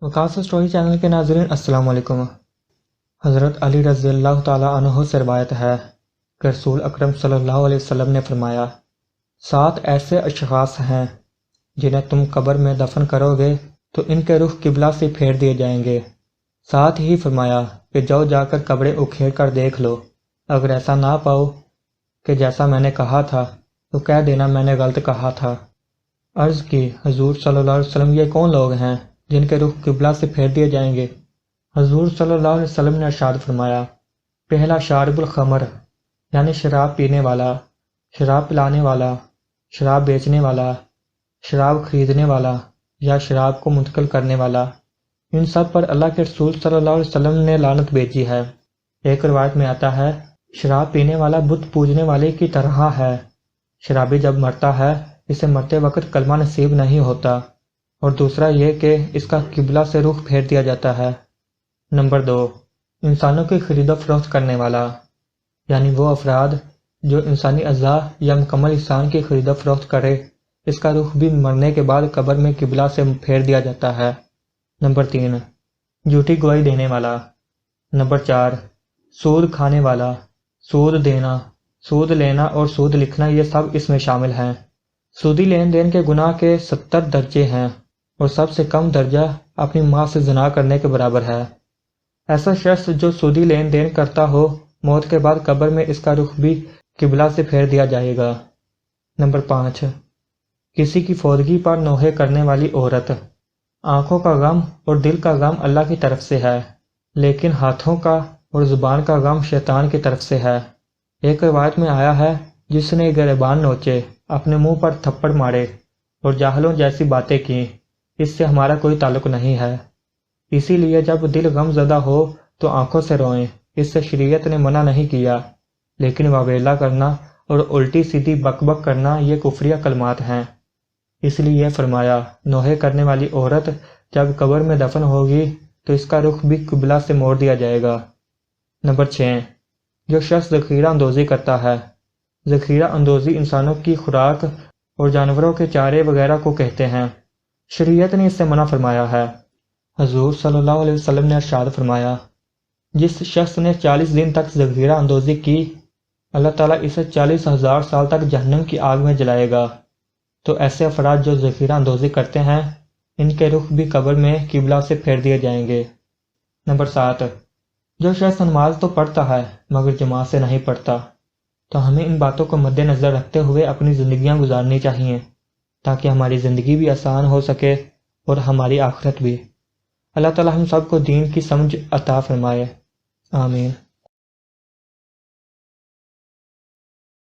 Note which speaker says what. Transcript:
Speaker 1: وقاص story channel کے ناظرین السلام علیکم۔ حضرت علی رضی اللہ تعالیٰ عنہ سے روایت ہے کہ رسول اکرم صلی اللہ علیہ وسلم نے فرمایا 7 ایسے اشخاص ہیں جنہیں تم قبر میں دفن کرو گے تو ان کے رخ قبلہ سے پھیر دیے جائیں گے۔ ساتھ ہی فرمایا کہ جاؤ جا کر قبریں اکھیڑ کر دیکھ لو، اگر ایسا نہ پاؤ کہ جیسا میں نے کہا تھا تو کہہ دینا میں نے غلط کہا تھا۔ عرض کی حضور صلی اللہ علیہ وسلم یہ کون لوگ ہیں جن کے رخ قبلہ سے پھیر دیے جائیں گے؟ حضور صلی اللہ علیہ وسلم نے ارشاد فرمایا پہلا شارب الخمر یعنی شراب پینے والا، شراب پلانے والا، شراب بیچنے والا، شراب خریدنے والا یا شراب کو منتقل کرنے والا۔ ان سب پر اللہ کے رسول صلی اللہ علیہ وسلم نے لعنت بھیجی ہے۔ ایک روایت میں آتا ہے شراب پینے والا بت پوجنے والے کی طرح ہے، شرابی جب مرتا ہے اسے مرتے وقت کلمہ نصیب نہیں ہوتا، اور دوسرا یہ کہ اس کا قبلہ سے رخ پھیر دیا جاتا ہے۔ نمبر 2، انسانوں کی خرید و فروخت کرنے والا، یعنی وہ افراد جو انسانی اعضاء یا مکمل انسان کی خرید و فروخت کرے، اس کا رخ بھی مرنے کے بعد قبر میں قبلہ سے پھیر دیا جاتا ہے۔ نمبر 3، جھوٹی گواہی دینے والا۔ نمبر 4، سود کھانے والا، سود دینا، سود لینا اور سود لکھنا یہ سب اس میں شامل ہیں۔ سودی لین دین کے گناہ کے 70 درجے ہیں اور سب سے کم درجہ اپنی ماں سے زنا کرنے کے برابر ہے۔ ایسا شخص جو سودی لین دین کرتا ہو، موت کے بعد قبر میں اس کا رخ بھی قبلہ سے پھیر دیا جائے گا۔ نمبر 5، کسی کی فوتگی پر نوحے کرنے والی عورت۔ آنکھوں کا غم اور دل کا غم اللہ کی طرف سے ہے، لیکن ہاتھوں کا اور زبان کا غم شیطان کی طرف سے ہے۔ ایک روایت میں آیا ہے جس نے گریبان نوچے، اپنے منہ پر تھپڑ مارے اور جاہلوں جیسی باتیں کی، اس سے ہمارا کوئی تعلق نہیں ہے۔ اسی لیے جب دل غم زدہ ہو تو آنکھوں سے روئیں، اس سے شریعت نے منع نہیں کیا، لیکن واویلا کرنا اور الٹی سیدھی بک بک کرنا یہ کفریہ کلمات ہیں۔ اس لیے فرمایا نوحے کرنے والی عورت جب قبر میں دفن ہوگی تو اس کا رخ بھی قبلہ سے موڑ دیا جائے گا۔ نمبر 6، جو شخص ذخیرہ اندوزی کرتا ہے۔ ذخیرہ اندوزی انسانوں کی خوراک اور جانوروں کے چارے وغیرہ کو کہتے ہیں۔ شریعت نے اس سے منع فرمایا ہے۔ حضور صلی اللہ علیہ وسلم نے ارشاد فرمایا جس شخص نے 40 دن تک ذخیرہ اندوزی کی، اللہ تعالیٰ اسے 40,000 سال تک جہنم کی آگ میں جلائے گا۔ تو ایسے افراد جو ذخیرہ اندوزی کرتے ہیں ان کے رخ بھی قبر میں قبلہ سے پھیر دیے جائیں گے۔ نمبر 7، جو شخص نماز تو پڑھتا ہے مگر جماعت سے نہیں پڑھتا۔ تو ہمیں ان باتوں کو مد نظر رکھتے ہوئے اپنی زندگیاں گزارنی چاہیے تاکہ ہماری زندگی بھی آسان ہو سکے اور ہماری آخرت بھی۔ اللہ تعالی ہم سب کو دین کی سمجھ عطا فرمائے، آمین۔